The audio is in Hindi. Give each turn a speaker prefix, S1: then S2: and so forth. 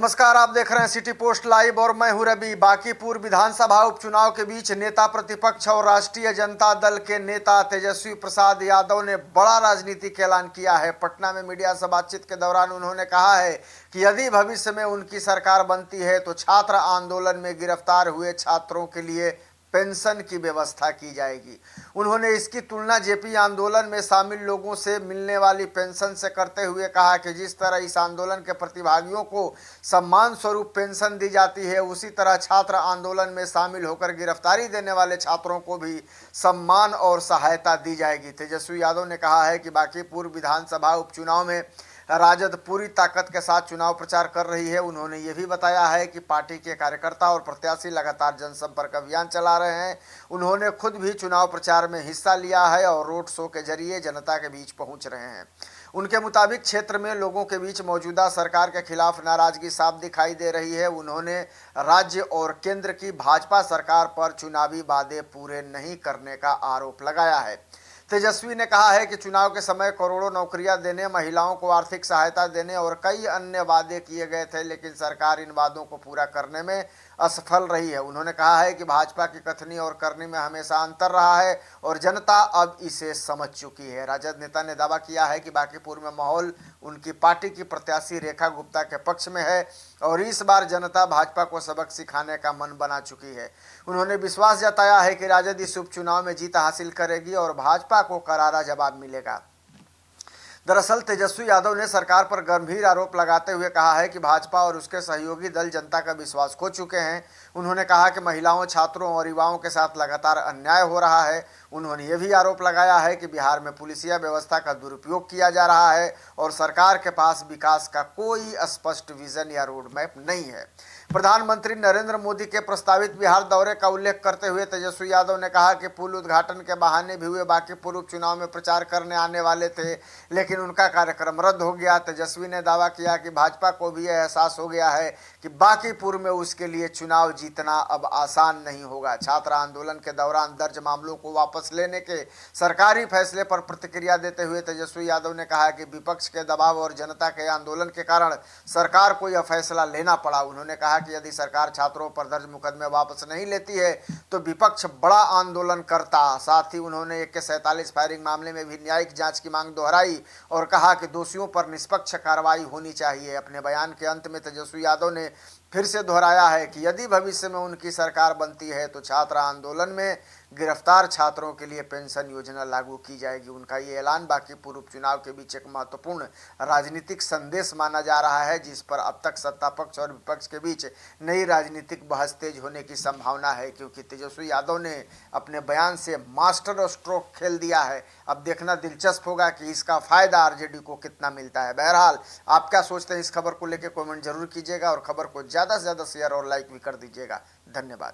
S1: नमस्कार, आप देख रहे हैं सिटी पोस्ट लाइव और मैं हूं रवि। बांकीपुर विधानसभा उपचुनाव के बीच नेता प्रतिपक्ष और राष्ट्रीय जनता दल के नेता तेजस्वी प्रसाद यादव ने बड़ा राजनीतिक ऐलान किया है। पटना में मीडिया से बातचीत के दौरान उन्होंने कहा है कि यदि भविष्य में उनकी सरकार बनती है तो छात्र आंदोलन में गिरफ्तार हुए छात्रों के लिए पेंशन की व्यवस्था की जाएगी। उन्होंने इसकी तुलना जेपी आंदोलन में शामिल लोगों से मिलने वाली पेंशन से करते हुए कहा कि जिस तरह इस आंदोलन के प्रतिभागियों को सम्मान स्वरूप पेंशन दी जाती है, उसी तरह छात्र आंदोलन में शामिल होकर गिरफ्तारी देने वाले छात्रों को भी सम्मान और सहायता दी जाएगी। तेजस्वी यादव ने कहा है कि बांकीपुर विधानसभा उपचुनाव में राजद पूरी ताकत के साथ चुनाव प्रचार कर रही है। उन्होंने ये भी बताया है कि पार्टी के कार्यकर्ता और प्रत्याशी लगातार जनसंपर्क अभियान चला रहे हैं। उन्होंने खुद भी चुनाव प्रचार में हिस्सा लिया है और रोड शो के जरिए जनता के बीच पहुंच रहे हैं। उनके मुताबिक क्षेत्र में लोगों के बीच मौजूदा सरकार के खिलाफ नाराजगी साफ दिखाई दे रही है। उन्होंने राज्य और केंद्र की भाजपा सरकार पर चुनावी वादे पूरे नहीं करने का आरोप लगाया है। तेजस्वी ने कहा है कि चुनाव के समय करोड़ों नौकरियां देने, महिलाओं को आर्थिक सहायता देने और कई अन्य वादे किए गए थे, लेकिन सरकार इन वादों को पूरा करने में असफल रही है। उन्होंने कहा है कि भाजपा की कथनी और करनी में हमेशा अंतर रहा है और जनता अब इसे समझ चुकी है। राजद नेता ने दावा किया है कि बांकीपुर में माहौल उनकी पार्टी की प्रत्याशी रेखा गुप्ता के पक्ष में है और इस बार जनता भाजपा को सबक सिखाने का मन बना चुकी है। उन्होंने विश्वास जताया है कि राजद इस उपचुनाव में जीत हासिल करेगी और भाजपा को करारा जवाब मिलेगा। दरअसल तेजस्वी यादव ने सरकार पर गंभीर आरोप लगाते हुए कहा है कि भाजपा और उसके सहयोगी दल जनता का विश्वास खो चुके हैं। उन्होंने कहा कि महिलाओं, छात्रों और युवाओं के साथ लगातार अन्याय हो रहा है। उन्होंने ये भी आरोप लगाया है कि बिहार में पुलिसिया व्यवस्था का दुरुपयोग किया जा रहा है और सरकार के पास विकास का कोई स्पष्ट विजन या रोड मैप नहीं है। प्रधानमंत्री नरेंद्र मोदी के प्रस्तावित बिहार दौरे का उल्लेख करते हुए तेजस्वी यादव ने कहा कि पुल उद्घाटन के बहाने भी हुए बांकीपुर उपचुनाव में प्रचार करने आने वाले थे, लेकिन उनका कार्यक्रम रद्द हो गया। तेजस्वी ने दावा किया कि भाजपा को भी यह एहसास हो गया है कि बांकीपुर में उसके लिए चुनाव जीतना अब आसान नहीं होगा। छात्र आंदोलन के दौरान दर्ज मामलों को वापस लेने के सरकारी फैसले पर प्रतिक्रिया देते हुए तेजस्वी यादव ने कहा कि विपक्ष के दबाव और जनता के आंदोलन के कारण सरकार को यह फैसला लेना पड़ा। उन्होंने कहा कि यदि सरकार छात्रों पर दर्ज मुकदमे वापस नहीं लेती है तो विपक्ष बड़ा आंदोलन करता। साथ ही उन्होंने AK-47 फायरिंग मामले में भी न्यायिक जांच की मांग दोहराई और कहा कि दोषियों पर निष्पक्ष कार्रवाई होनी चाहिए। अपने बयान के अंत में तेजस्वी यादव ने फिर से दोहराया है कि यदि भविष्य में उनकी सरकार बनती है तो छात्र आंदोलन में गिरफ्तार छात्रों के लिए पेंशन योजना लागू की जाएगी। उनका ये ऐलान बांकीपुर उपचुनाव के बीच एक महत्वपूर्ण राजनीतिक संदेश माना जा रहा है, जिस पर अब तक सत्ता पक्ष और विपक्ष के बीच नई राजनीतिक बहस तेज होने की संभावना है, क्योंकि तेजस्वी यादव ने अपने बयान से मास्टर स्ट्रोक खेल दिया है। अब देखना दिलचस्प होगा कि इसका फायदा आरजेडी को कितना मिलता है। बहरहाल आप क्या सोचते हैं इस खबर को लेकर कमेंट जरूर कीजिएगा और खबर को ज़्यादा से ज़्यादा शेयर और लाइक भी कर दीजिएगा। धन्यवाद।